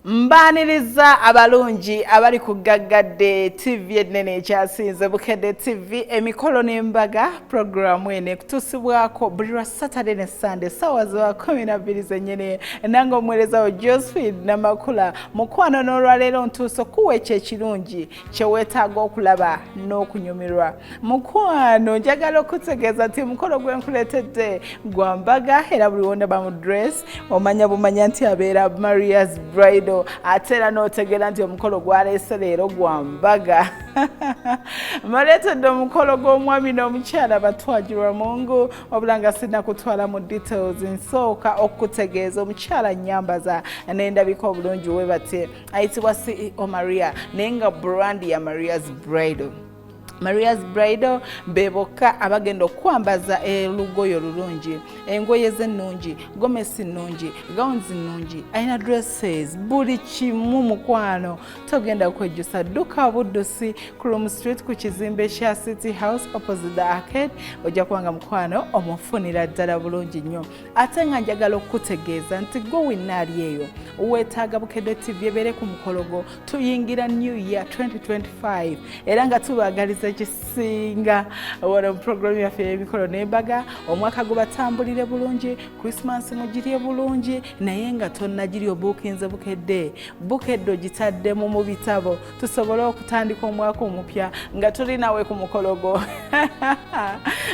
Mbaniriza abalungi abali ku Gaggadde TV ennene ekyasinze Bukedde TV Emikolo n'Embaga programu ene kutusibwako buli lwa Saturday ne Sunday sawa za 12 zennyene nange omuweereza wa Josephine Namakula mukwano n'olwaleero ntuuso kuweekya ekirungi kye weetaaga okulaba n'okunyumirwa. Mukwano njagala okutegeeza nti mukolo gwe nkuleetedde gwa mbaga era buli wonna bamu dress omanya bumanya nti abeera Maria's Bridal atera n'otegeera nti omukolo gwaleese leero gwa mbaga. Maleetedde omukolo gw'omwami n'omukyala Twagiramungu wabula nga sinnakutwala mu details nsooka okutegeeza omukyala Nyambaza n'endabika obulungi we bate ayitibwa CEO Maria naye nga brand ya Maria's Bridal. Maria's Bridal beboka abagenda okwambaza olugoye olulungi engoye z'ennungi gomesi nnungi gowns nnungi ayina dresses buli kimu mukwano togenda kwejjusa dduka Buddusi Kurum Street ku kizimbe kya City House opposite the arcade ojja kubanga mukwano omufunira ddala bulungi nnyo ate nga njagala okutegeeza nti gwe winna ali eyo weetaaga Bukedde TV ebeere ku mukolo gwo tuyingira New Year 2025 era nga tubaagaliza ekisinga wano program yaffe y'Emikolo n'Embaga omwaka gubatambulire bulungi Christmas mugirye bulungi naye nga tonnagiri obuukinze Bukedde ogitaddemu mu bitabo tusobole okutandika omwaka omupya nga tuli nawe ku mukolo gwo.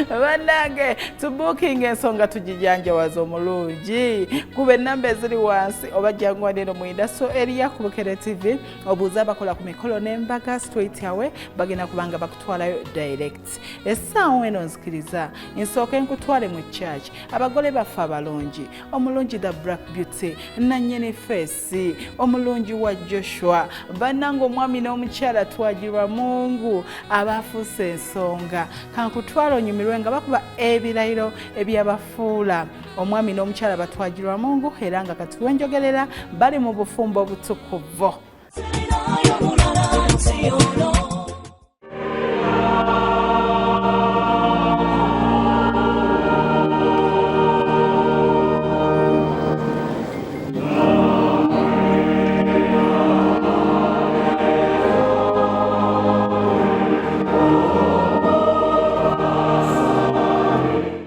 Bannange tubuukinga ensonga tugijanjawaza omulungi kuba ennamba eziri wansi oba jangwa eno mu indaso eriya ku Bukedde TV obuuza abakola ku Mikolo n'Embaga straight away bagenda kubanga bakutwalayo direct. Essaawa eno nzikiriza nsooke nkutwale mu church abagole baffe abalungi omulungi the Black Beauty nannyini Face omulungi wa Joshua bannange omwami n'omukyala Twagiramungu abaafuuse ensonga kankutwala onyumirwe nga bakuba ebirayiro ebyabafuula omwami n'omukyala Batwagiramungu era nga kati wenjogerera bali mu bufumbo obutukuvu.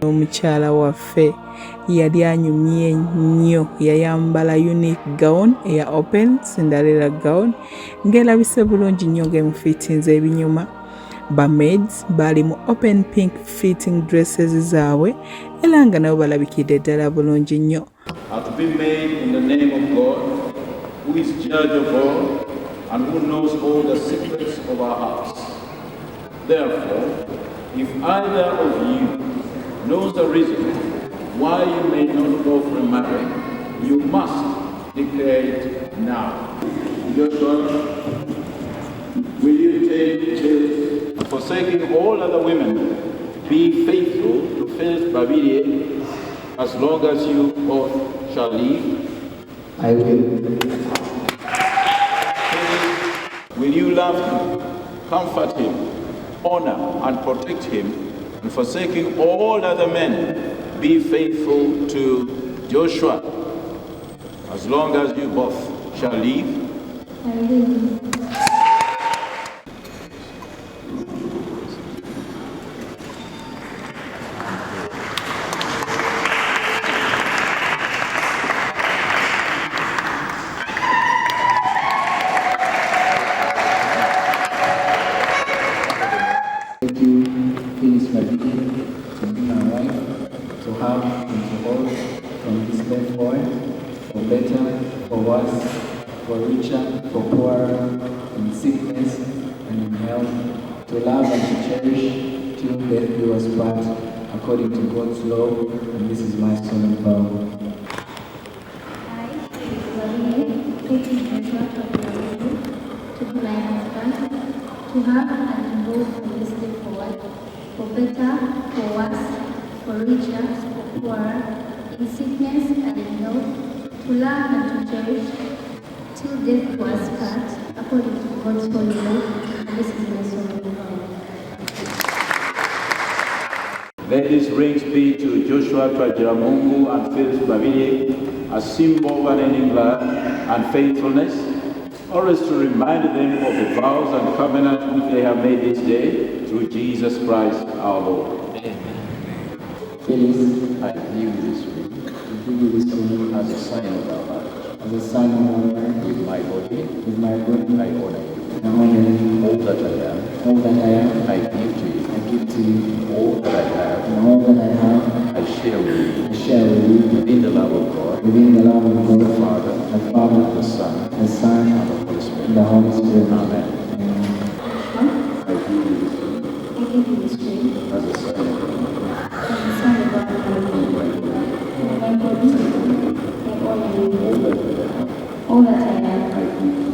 Omukyala waffe yali anyumye nnyo yayambala unique gown eya open Cinderella gown ng'erabise bulungi nnyo ng'emufitinze ebinyuma. Bamaids bali mu open pink fitting dresses zaabwe era nga nabo balabikidde ddala bulungi nnyo. Are to be made in the name of God, who is judge of all and who knows all the secrets of our hearts. Therefore, if either of you knows the reason why you may not go for marriage, you must declare it now. Joshua, will you take till forsaking all other women, be faithful to Phillis Babirye as long as you both shall live? I will. Will you love him, comfort him, honor and protect him, and forsaking all other men, be faithful to Joshua as long as you both shall live? I will. Thank you, Phillis, to be my wife, to have and to hold from this day forward, for better, for worse, for richer, for poorer, in sickness and in health, to love and to cherish till death do us part, according to God's law, and this is my solemn vow. I, Babirye, taking pleasure to be my husband, to have and to hold from this day forward, for better, for worse, for richer, for poorer, in sickness and in health, to love and to cherish till death do us part, according to God's holy law, and this is my solemn vow. Let these rings be to Joshua Twagiramungu and Phillis Babirye a symbol of unending love and faithfulness, always to remind them of the vows and covenants which they have made this day through Jesus Christ our Lord. Phillis, I give you this ring I give you this ring as a sign of our marriage. as a sign of our marriage. With my body, With my body, I honor you. I honor you. All that I am, All that I am, I give to you. I give to you. All that I have, And all that I have, I share with you. I share with you. Within the love of God, Within the love of the God, Father, the Father, the Son, the Son, and the Holy Spirit. and the Holy Spirit. Amen. Amen. I give you this ring I give you this ring as a sign of our marriage. as a sign of our marriage. With my body, I honor you. All that I am, I give you.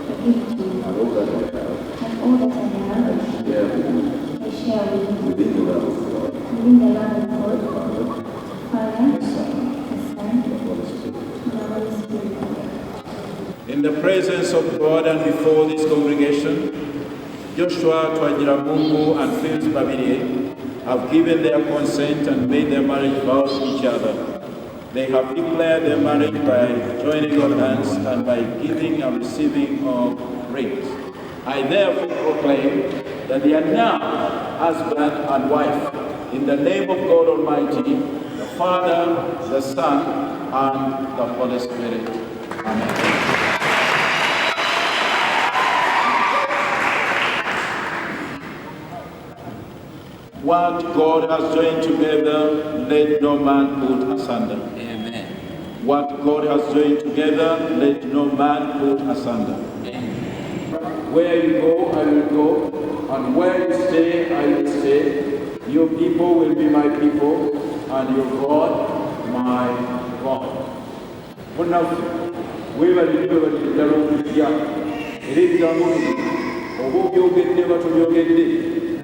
I give to you. And all that I have, And all that I have, I share with you. I share with you. Within the love of God, Within the love of God, the Father, Son, the Son, and the Holy Spirit. and the Holy Spirit. In the presence of God and before this congregation, Joshua Twagiramungu and Phillis Babirye have given their consent and made their marriage vows to each other. They have declared their marriage by joining of hands and by giving and receiving of rings. I therefore proclaim that they are now husband and wife in the name of God Almighty, the Father, the Son, and the Holy Spirit. Amen. What God has joined together, let no man put asunder. Amen. What God has joined together, let no man put asunder. Where you go, I will go, and where you stay, I will stay. Your people will be my people, and your God, my God. Munafu, webalidde ddala okujja era ebigambo bino oba obyogedde batubyogedde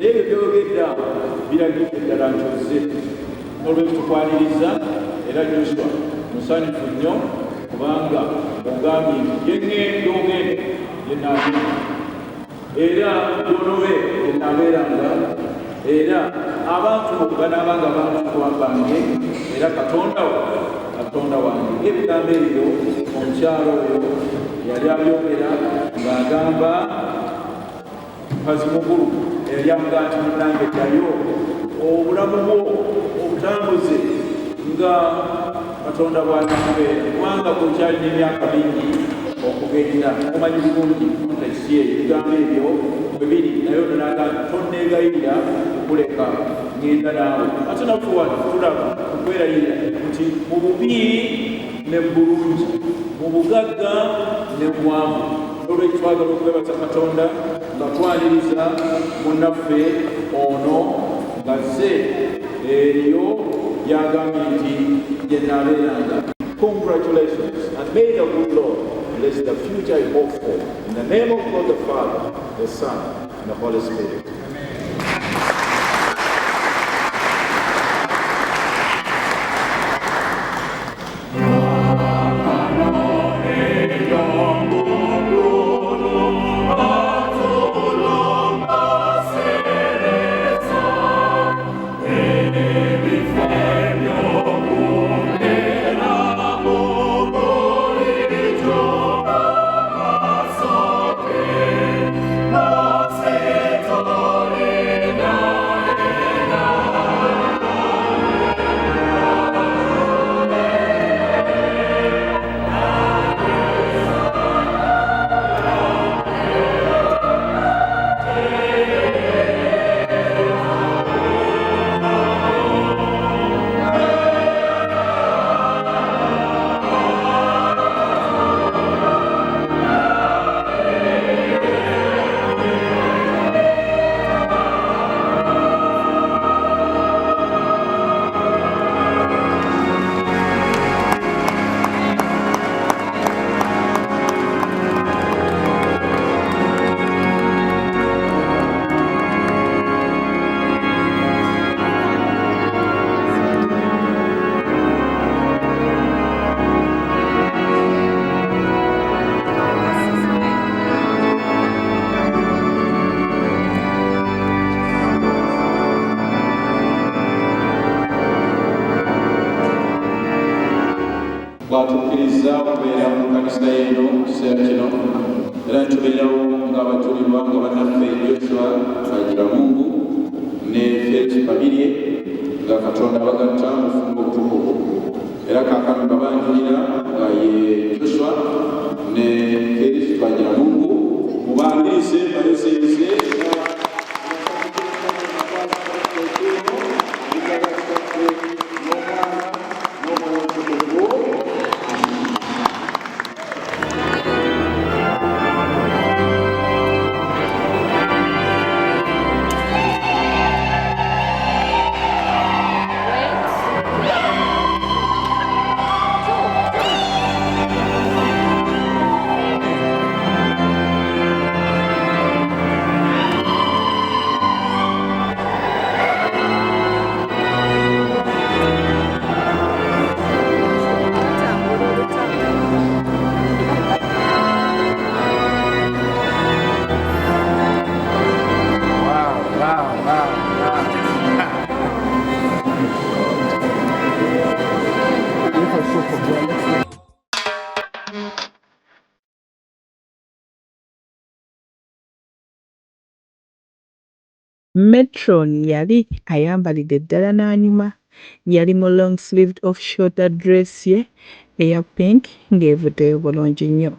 naye bye byogedde awo biragidde ddala nkyozze olwekyo tukwaniriza era Joshua musanyufu nnyo kubanga ogambye nti yeŋŋenda ogende yennaagenda era tonobe yenaabeeranga era abantu banaabanga abantu bange era katonda wange ebigambo ebyo omukyalo oyo yali abyogera ng'agamba mukazi mukulu eyali amuga nti munnange ddayo obulamu bwo obutambuze nga katonda bw'anakubeera kubanga kukyalina emyaka mingi okugenda omanyi bulungi kontekisi eyo ebigambo ebyo bwe biri naye onaga tonneegayirira okuleka ngenda naawe ate nafuwa tulaba okwerayirira nti mu bubi ne mu bulungi mu bugagga ne mu bwavu olwekyo twagala okwebaza katonda nga twaniriza munnaffe ono ngazze eriyo gyagambye nti yenaabeeranga. Congratulations, and may the good Lord bless the future you hope for. In the name of God the Father, the Son, and the Holy Spirit. Oh kiseera kino era ntubeerawo ng'abatuulirwa nga bannaffe Joshua Twagiramungu ne Phillis Babirye nga Katonda bagatta mu fumbo obutukuvu era kaakano nga banjulira nga ye Joshua ne Phillis Twagiramungu mubandiise baleseese Metron yali ayambalidde ddala n'anyuma, yali mu long sleeved off shoulder dress ye eya pink ng'evuddeyo bulungi nnyo.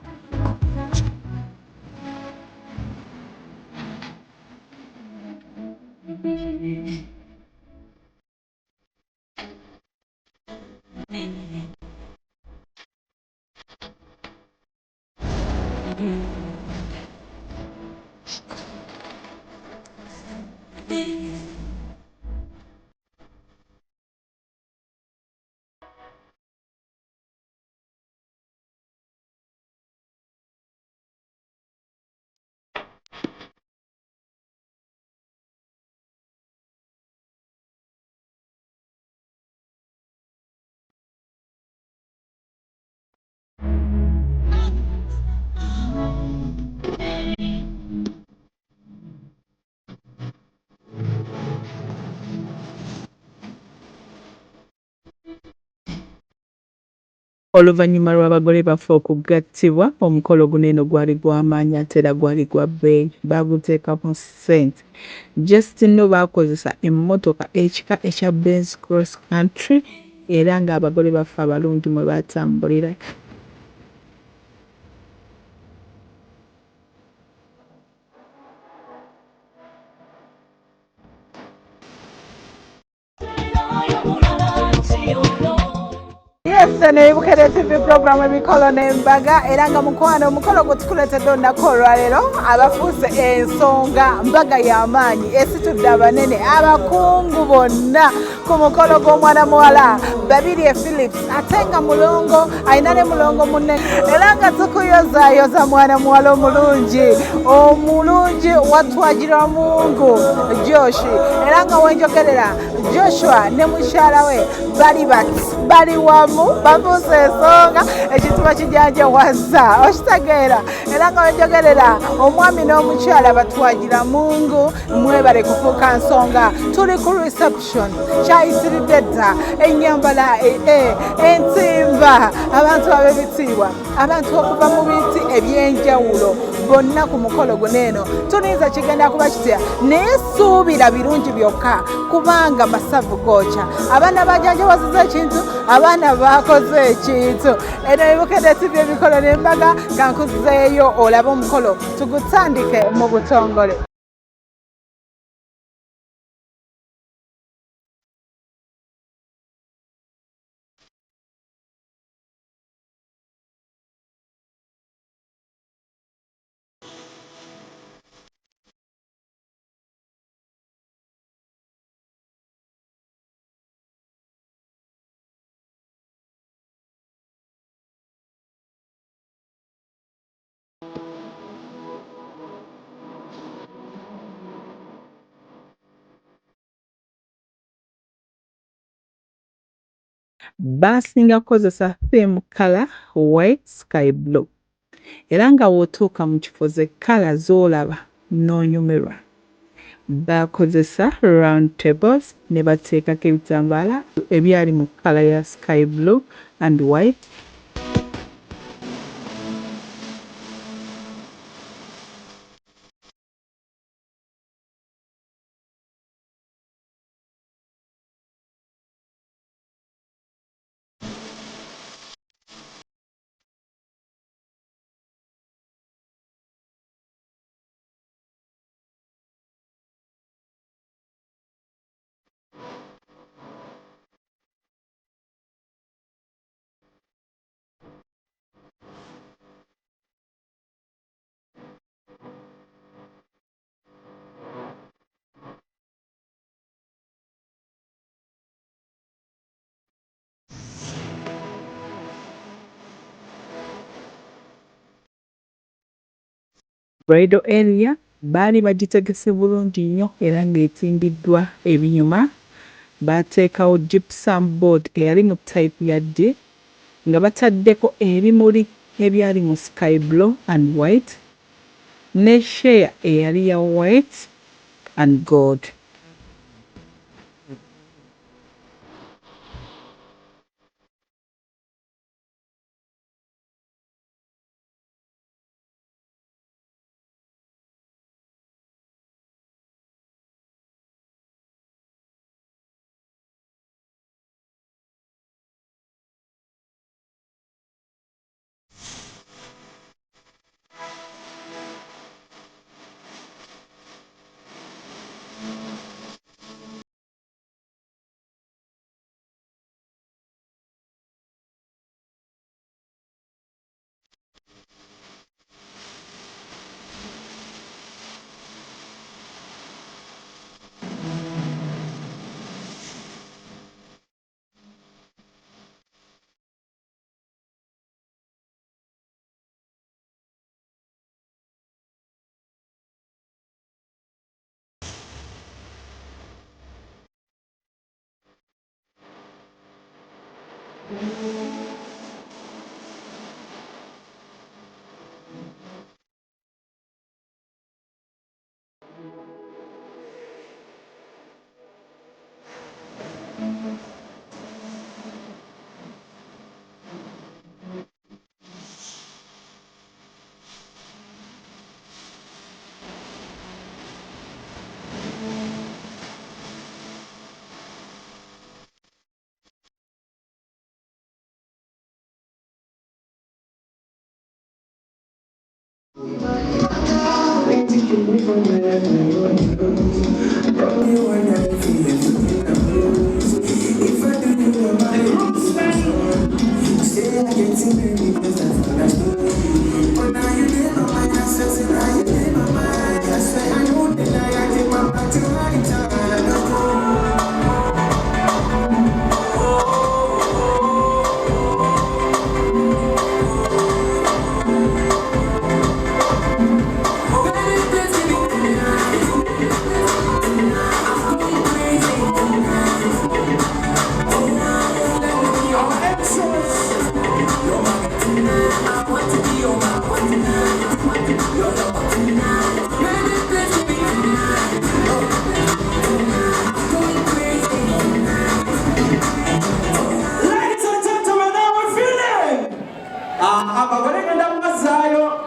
Oluvannyuma lw'abagole baffe okugattibwa, omukolo guno eno gwali gw'amaanyi ate era gwali gwa bbeeyi, baaguteekamu ssente. Justin baakozesa emmotoka ekika ekya Benz Cross Country era ng'abagole baffe abalungi mwe baatambulira. Yes, ne Bukedde TV program Emikolo n'Embaga era nga mukwano omukolo gwe tukuleetedde olunaku olwaleero abafuuse ensonga mbaga y'amaanyi esitudde abanene abakungu bonna ku mukolo gw'omwana muwala Babirye Phillis ate nga mulongo alina ne mulongo munne era nga tukuyozaayoza mwana muwala omulungi wa Twagiramungu Joshi era nga wenjogerera Joshua ne mukyala we bali wamu bafuuse ensonga ekituba kijanjawazza okitegeera era nga wenjogerera omwami n'omukyala Batwagiramungu mwebale kufuuka nsonga tuli ku reception kyayitiridde dda ennyambala entimba abantu ab'ebitiibwa abantu okuva mu biti ebyenjawulo bonna ku mukolo guno eno tulinza kigenda kuba kitya naye suubira birungi byokka kubanga masavu gookya abaana bajanjawazizza ekintu abaana bakoze ekintu eno Bukedde TV Emikolo n'Embaga kankuzeeyo olabe omukolo tugutandike mu butongole. Baasinga kukozesa theme color white sky blue era nga w'otuuka mu kifo ze kkala z'olaba n'onyumirwa. Baakozesa round tables ne bateekako ebitambaala ebyali mu kkala ya sky blue and white. bridal area baali bagitegese bulungi nnyo era ng'etimbiddwa ebinyuma. Baateekawo gypsum board eyali mu type ya D nga bataddeko ebimuli ebyali mu sky blue and white ne share eyali ya white and gold.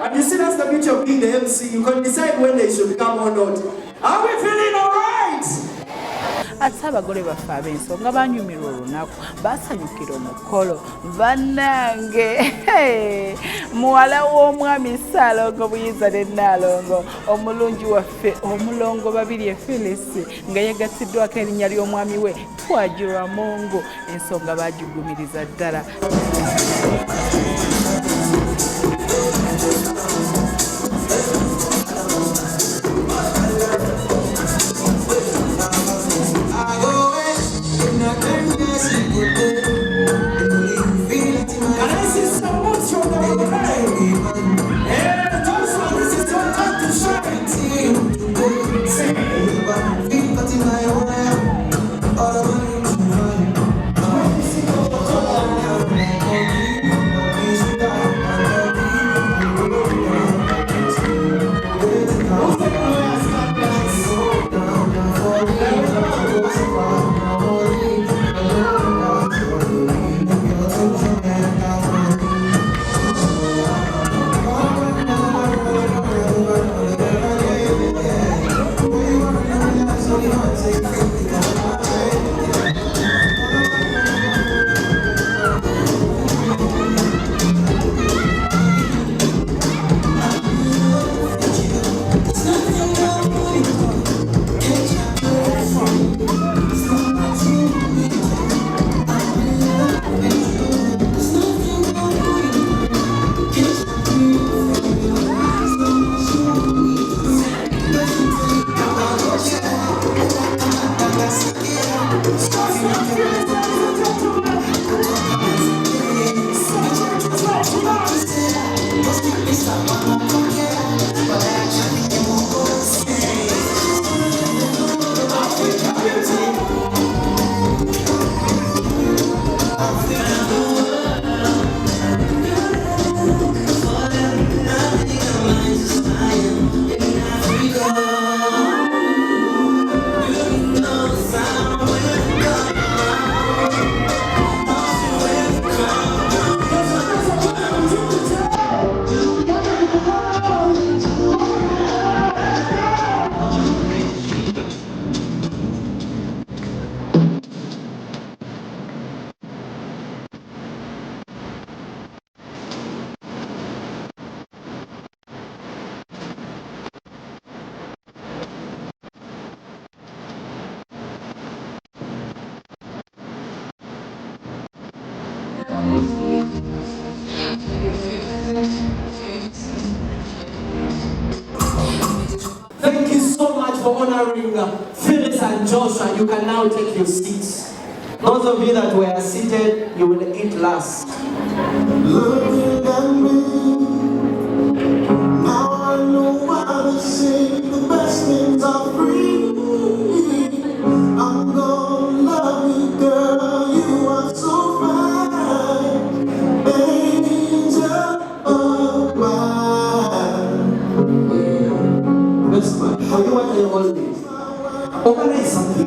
And you see, that's the beauty of being the MC. You can decide when they should come or not. Are we feeling all right? Ate abagole baffe ab'ensonga banyumirwa olunaku basanyukira omukolo bannange muwala w'omwami Ssaalongo Buyinza ne Nnaalongo omulungi waffe omulongo Babirye Phillis nga yeegasiddwako erinnya ly'omwami we Twagiramungu. Ensonga baagigumiriza ddala. honoring Phillis and Joshua, you can now take your seats. Those of you that were seated, you will eat last. Looking at me, now I know why they say the best things are free. I'm gonna love you, girl, you are so fine. Angel of mine. That's fine. How you want your holidays? Organize something.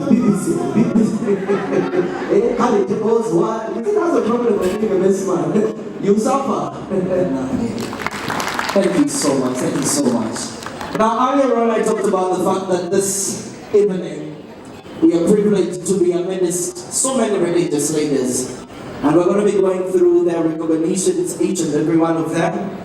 How it goes, what? You think that's a problem with being a best man? You suffer. Thank you so much. Thank you so much. Now, earlier on, I talked about the fact that this evening we are privileged to be amidst so many religious leaders, and we're going to be going through their recognitions, each and every one of them.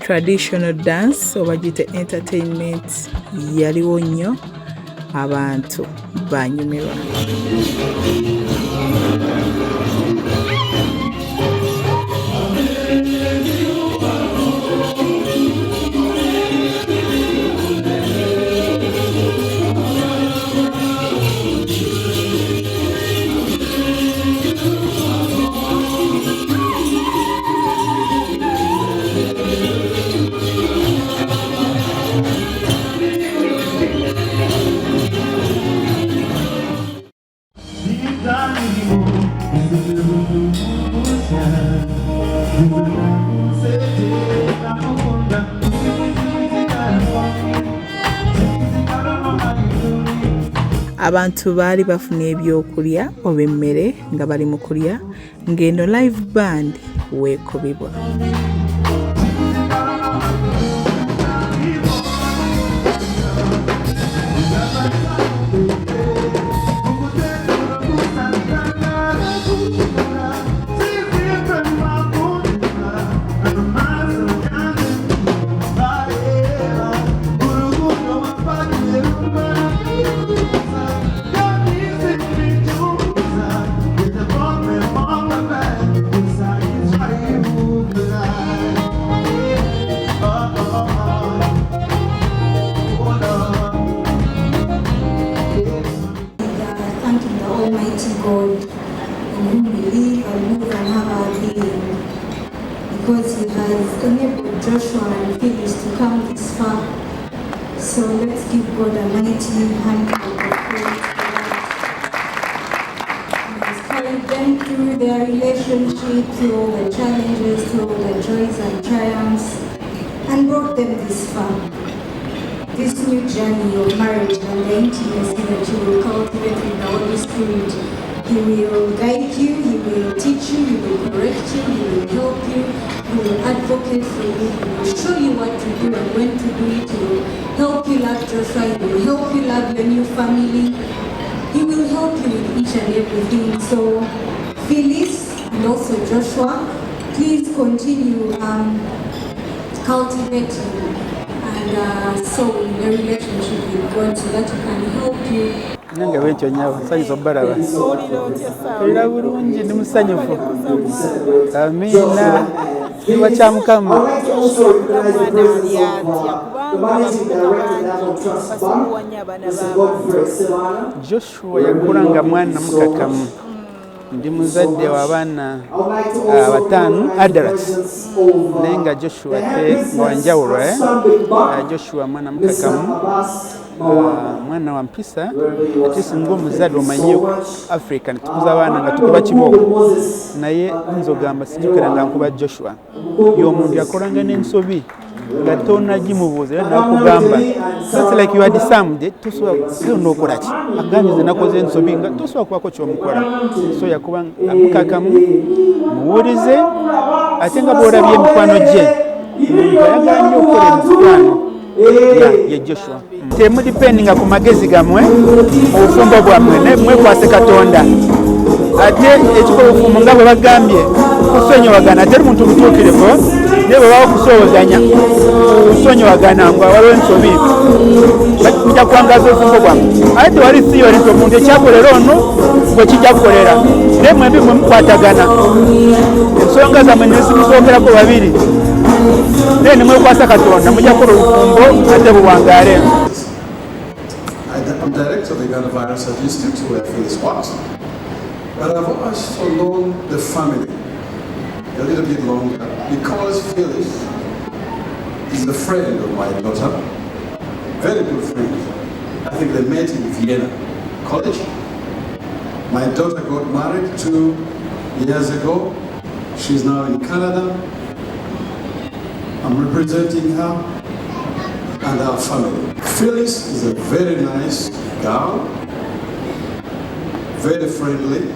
Traditional dance oba gite entertainment yaliwo nnyo abantu banyumirwa. Abantu baali bafuna ebyokulya oba emmere nga bali mu kulya ng'eno live band weekubibwa. Because he has enabled Joshua and Phillis to come this far. So let's give God a mighty hand of praise. He has carried them through their relationship, through all the challenges, through all the joys and triumphs, and brought them this far. This new journey of marriage and the intimacy that you will cultivate with the Holy Spirit, He will guide you, He will teach you, He will correct you, He will help you, He will advocate for you, He will show you what to do and when to do it, He will help you love Joshua, He will help you love your new family, He will help you with each and everything. So Phillis and also Joshua, please continue cultivating and sowing a relationship with God so that He can help you. Nange bwekyo nnyabo nsanyusa obbalaba era bulungi ndi musanyufu amiina kiba kya Mukama. Joshua yakula nga mwana mukakamu, ndi muzadde w'abaana bataano adults naye nga Joshua wanjawulo Joshua mwana mukakamu, mwana wa mpisa ate singa omuzadde omanyi Africa netukuza abaana nga tukuba kibooko naye nzogamba sijjukira nga nkuba Joshua y'omuntu yakolanga n'ensobi nga tonagimubuuza era nakugamba that's like you are disarmed tosobola n'okola ki agambye nze nakoze ensobi nga tosobola kubako kyomukola so yakuba amukakamu muwulize ate nga bw'olabye emikwano gye nga yagala nnyo okukola emikwano ye Joshua temudipendinga ku magezi gammwe obufumbo bwammwe mwekwase Katonda ate ekikola obufumbo nga bwe bagambye kusonyowagana teri muntu mutuukirivu naye bwe baba okusoowozanya kusonyowagana nga waliwo ensobi kujja kuwangaza obufumbo bwammwe ate tewali theory nti omuntu ekyakolera ono gwe kijja kukolera naye mwembi mwe mukwatagana ensonga zammwe nezimusookerako babiri naye ne mwekwasa Katonda mujja kukola obufumbo ate buwangaale. I'm director of the Ghana Virus Statistics where Phillis works. But I've also known the family a little bit longer because Phillis is a friend of my daughter, very good friend. I think they met in Vienna College. My daughter got married 2 years ago. She's now in Canada. I'm representing her and our family. Phillis is a very nice girl, very friendly.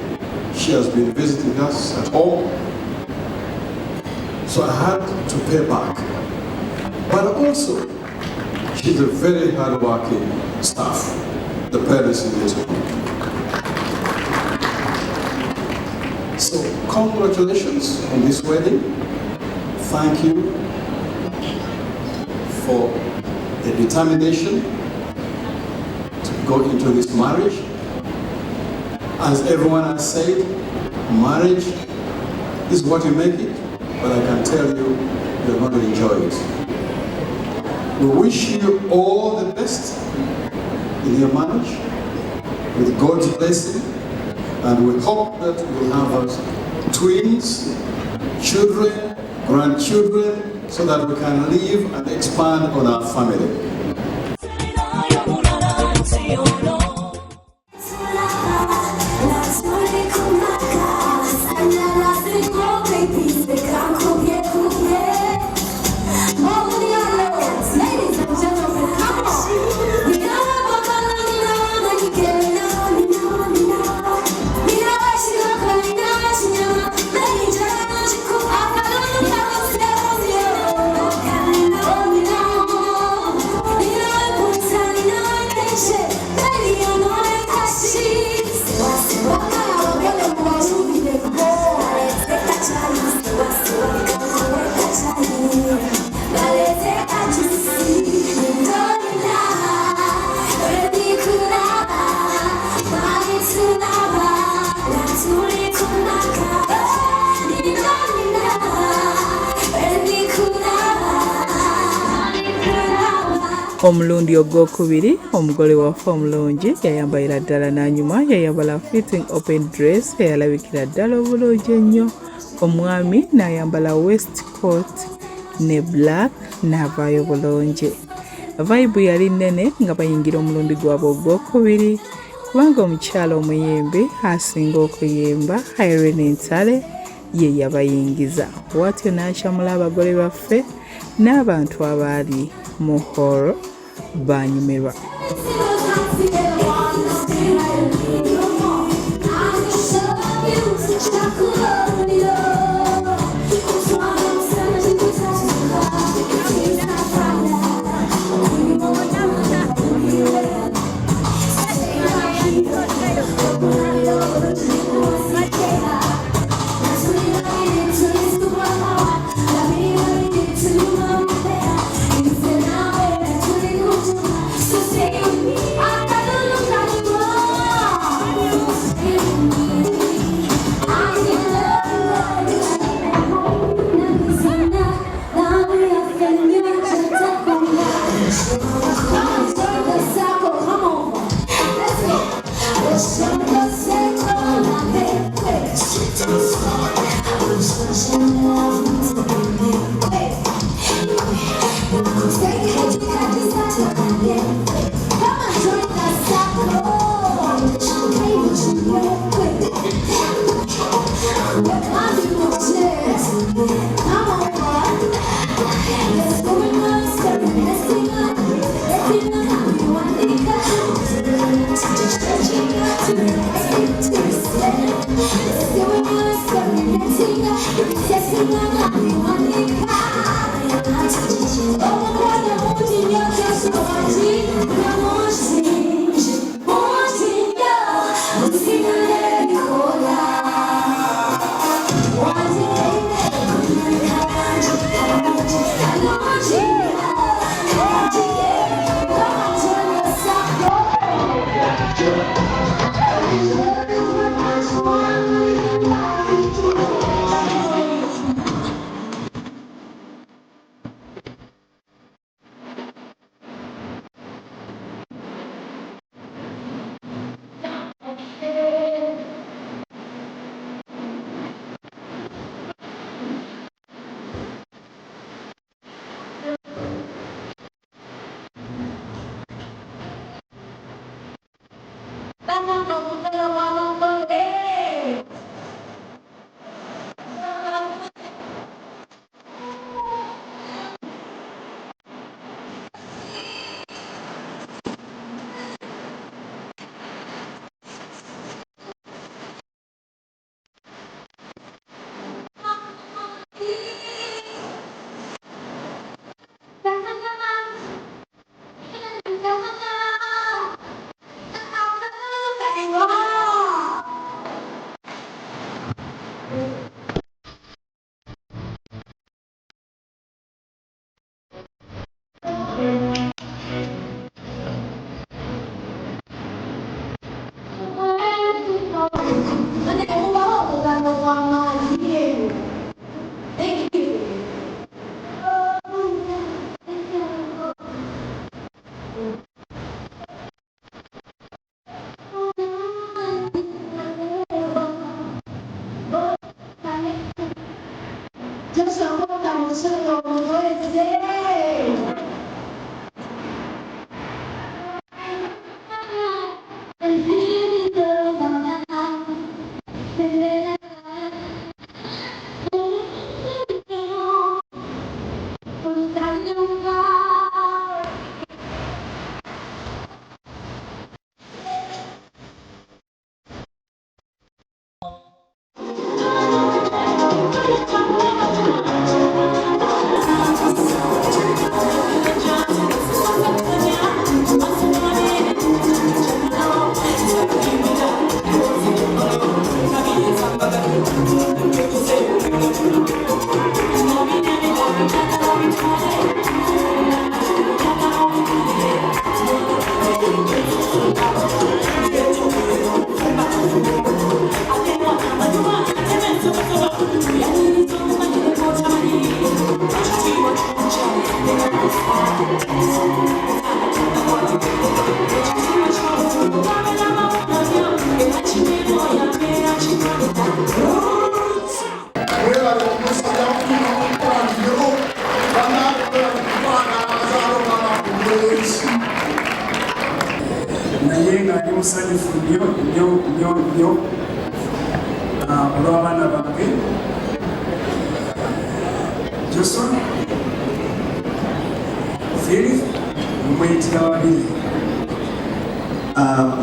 She has been visiting us at home. So I had to pay back. But also, she's a very hard-working staff, the parents in this home. So congratulations on this wedding. Thank you for the determination to go into this marriage. As everyone has said, marriage is what you make it, but I can tell you, you're going to enjoy it. We wish you all the best in your marriage, with God's blessing, and we hope that we'll have twins, children, grandchildren, so that we can live and expand on our family. Omulundi ogwokubiri omugole waffe omulungi yayambalira ddala n'anyuma yayambala fitting open dress eyalabikira ddala obulungi ennyo. Omwami n'ayambala waistcoat ne black n'avaayo bulungi. Vibe yali nnene nga bayingira omulundi gwabwe ogwokubiri kubanga omukyala omuyimbi asinga okuyimba Irene Ntale ye yabayingiza. Bw'atyo n'akyamula abagole baffe n'abantu abaali mu horo banyumirwa. Stay with me. Phillis,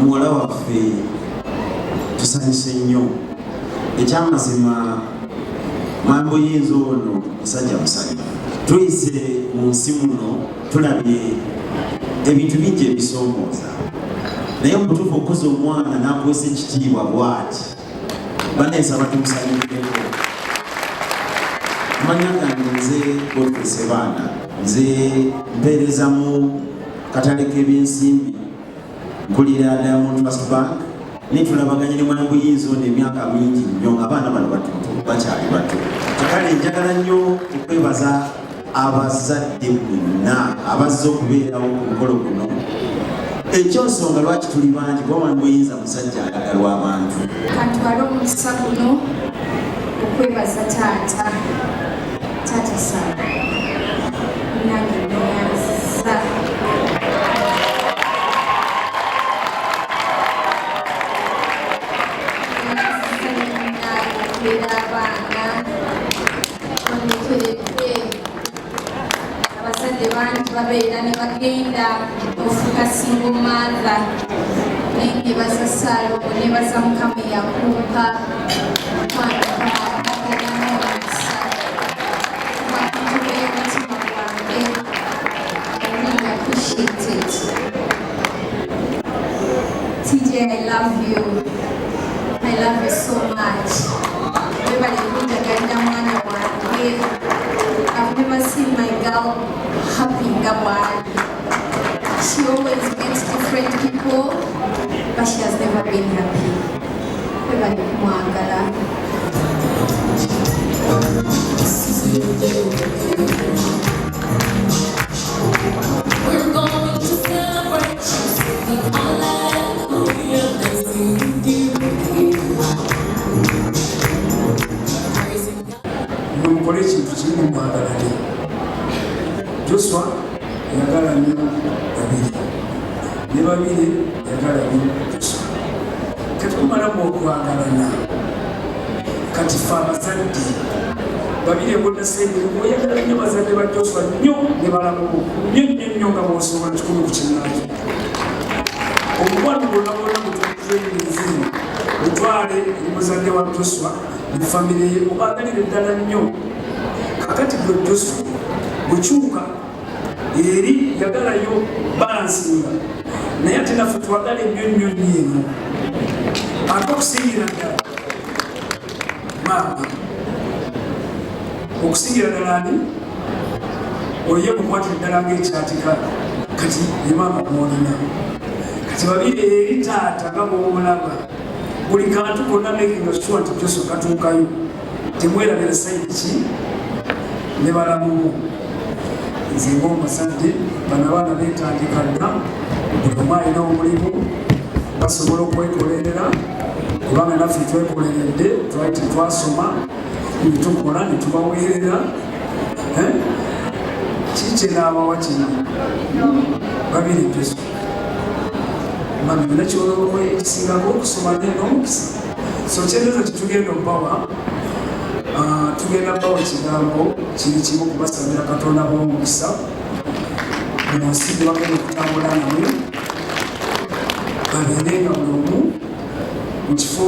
muwala waffe tusanyuse nnyo ekyamazima mambo yinza ono musajja musanyufu tuyise mu nsi muno tulabye ebintu bingi ebisoomooza naye omutuufu okuza omwana n'akwesa ekitiibwa bw'ati baneesaba tumusanyukireko amanya gange nze Godfrey baana nze mpeereza mu katale k'ebyensimbi nkulira Diamond Trust Bank nitulabaganye ne mwana buyinza ono emyaka mingi nnyo ng'abaana bano batutu bakyali bato kale njagala nnyo okwebaza abazadde bonna abazze okubeerawo ku mukolo guno ekyonsonga lwaki tuli bangi kuba mwana buyinza musajja ayagalwa abantu katwala omukisa guno okwebaza taata sana nange neyaza abaana onyekereke abazadde bangi babeera ne bagenda ofuka single mother nebaza Salomo nebaza Mukama eyakuuka TJ, I love you. I love you so much. I've never seen my girl She always meets different people, but she has never been happy. We're going to celebrate you, singing hallelujah, and singing you. Mukole ekintu kiri mu mwagalane. Joshua yagala nnyo Babirye, ne Babirye yagala nnyo Joshua. Tetumalamu okwagalana. Kati ffe abazadde Babirye bonnasengere oyagala nnyo bazadde ba Joshua nnyo ne balamuko nnyo nga bw'osobola kikumi ku kinnaaki. Omukwano gwonna gwonna mututuenzi mutwale muzadde wa Joshua ne famire ye obagalire ddala nnyo. Kakati gwe Joshua bukyuka eri yagalayo balansinga naye ate naffe twagala ennyo eno ate okusingira ddala maama okusingira ddala ani oye mukwatire ddala ng'ekyatika kati ne maama mwolina kati Babirye eri taata nga bw'omulaba buli kantu konna making sure nti Joshua katuukayo temwerabira sayidi ki ne balamumu. Nze ng'omuzadde bano abaana beetandika dda buli omu alina omulimu basobola okwekolerera kubanga naffe twekoleredde twali tetwasoma netukola netubaweerera kiki naabawa kino Babirye Joshua mami nina kyolobwe ekisingako okusoma n'omukisa so kyendeeza tetugenda obbawa tugenda bawa ekigambo kiri kimu kubasabira Katonda b'omukisa mu nsi gye bagenda okutambula nawe babeere nga buli omu mu kifo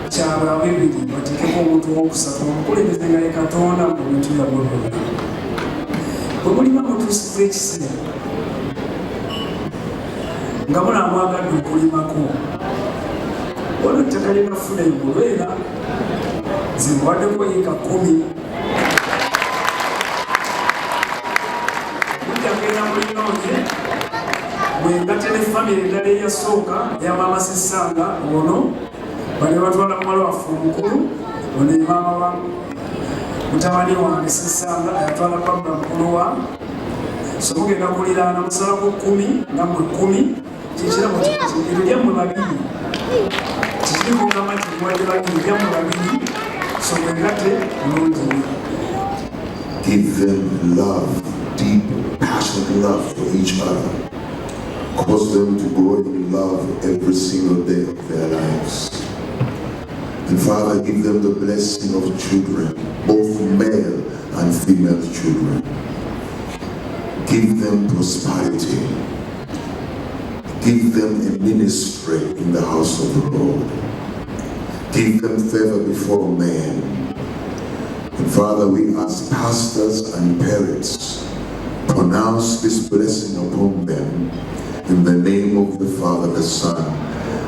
kyabwe ababiri bateekeko omuntu owokusatu omukulembeze nga ye Katonda mu bintu byabwe byonna. Bwe mulimu mutuusiza ekiseera nga munamwagadde okulimako waliwo ettaka lye nafuna engolwera zimuwaddeko yiika 10 mujjagenda mulinoonye mwengate ne famire eddala eyasooka eya maama Sisanga ono bali batwala muwala waffe omukulu ono ye maama wa mutabani wange Sisanga yatwala babba mukulu wa so mugenda kuliraana musalako 10 nammwe 10 kikiramu kiti ebyo lyammwe babiri kikiriko ngamba nti muwadde babiri lyammwe babiri. Give them love, deep, passionate love for each other. Cause them to grow in love every single day of their lives. And Father, give them the blessing of children, both male and female children. Give them prosperity. Give them a ministry in the house of the Lord. Give them favor before men. And Father, we as pastors and parents pronounce this blessing upon them in the name of the Father, the Son,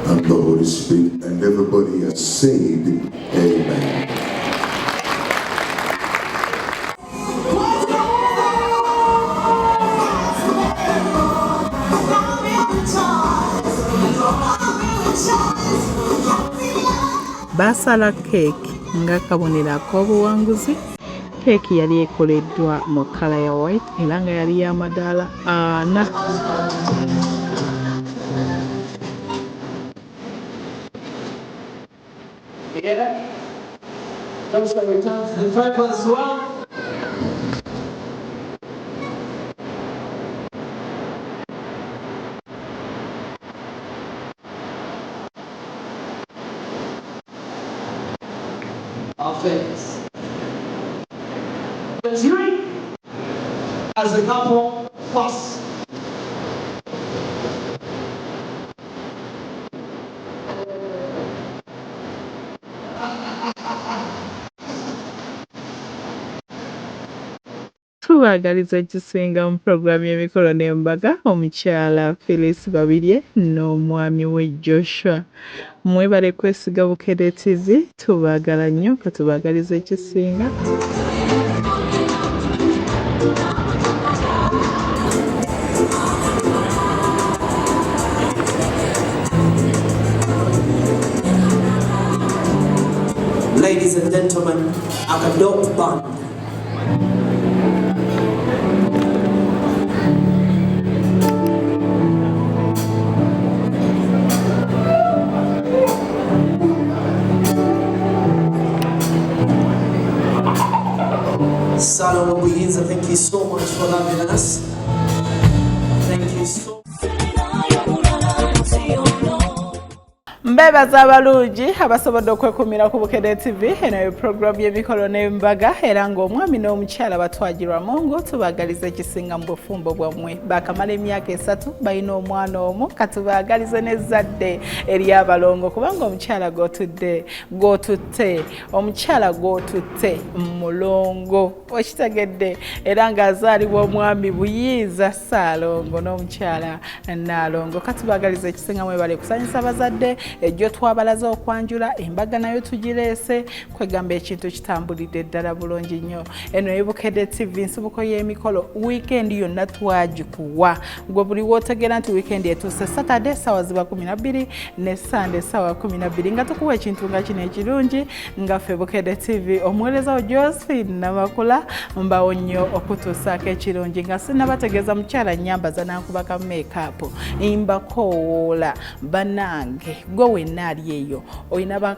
and the Holy Spirit. And everybody has said, Amen. Basala keeki nga kabonero ak'obuwanguzi. Keeki yali ekoleddwa mu kkala ya white era nga yali ya madaala 4. Phillis. As a couple, plus. Tubagaliza ekisinga mu pulogulaamu y'emikolo n'embaga omukyala Phillis Babirye n'omwami we Joshua. Mwebale kwesiga Bukedde TV, tubagala nnyo katubagaliza ekisinga. akadope band. Salome Buyinza, thank you so much for having us. Thank you so Mbebaza abalungi abasobodde okwekumira ku Bukedde TV eno program y'Emikolo n'Embaga era ng'omwami n'omukyala Batwagiramungu tubagaliza ekisinga mu bufumbo bwammwe bakamala emyaka 3 balina omwana omu katubaagalize n'ezzadde ery'abalongo kubanga omukyala g'otutte omukyala g'otutte mulongo okitegedde era ng'azaalibwa omwami Buyinza Ssaalongo n'omukyala Nnaalongo katubaagaliza ekisinga mwebale kusanyusa abazadde ejjo twabalaza okwanjula embaga nayo tugireese kwegamba ekintu kitambulidde ddala bulungi nnyo eno y'Ebukedde TV nsibuko y'Emikolo weekend yonna twagikuwa gwe buli wootegera nti weekend etuuse Saturday sawa ziba 12 ne Sunday sawa 12 nga tukuwa ekintu nga kino ekirungi nga ffe Bukedde TV omuweereza wa Josephine Namakula mbawo nnyo okutuusaako ekirungi nga sinnabategeeza mukyala nnyambaza nankubaka make-up mbakowoola bannange gwe wenna ali eyo oyina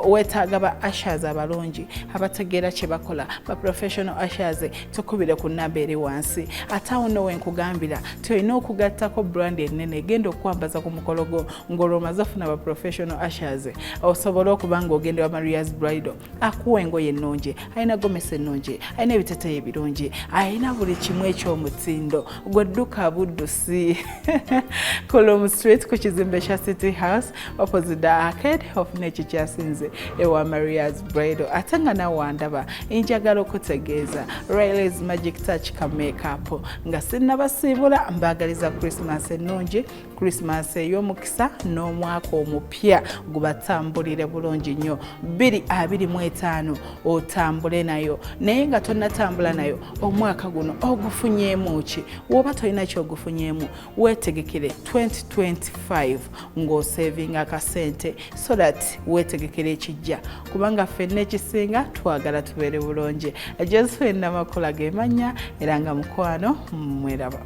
wetaaga ba ushers abalungi abategeera kye bakola ba professional ushers tukubire ku nnamba eri wansi ate awo nno wenkugambira tuyina okugattako brand ennene egenda okwambaza ku mukolo gwo ng'olwomaze ofuna ba professional ushers osobola okuba ng'ogende wa Maria's Bridal akuwa engoye ennungi alina gomesi ennungi alina ebiteteeyi ebirungi alina buli kimu eky'omutindo gwe dduka buddusi Colum Street ku kizimbe kya City House opposite the arcade of Nature sinze ewa Maria's Bridal ate nga nawe wandaba njagala okutegeeza Riley's Magic Touch ka makeup nga sinnabasiibula mbaagaliza Christmas ennungi Christmas ey'omukisa n'omwaka omupya gubatambulire bulungi nnyo 2025 otambule nayo naye nga tonnatambula nayo omwaka guno ogufunyeemu ki woba tolina kyogufunyeemu weetegekere 2025 ng'osevinga akasente so that weetegekere ekijja kubanga ffenna ekisinga twagala tubeere bulungi Josephine Namakula ge mannya era nga mukwano mweraba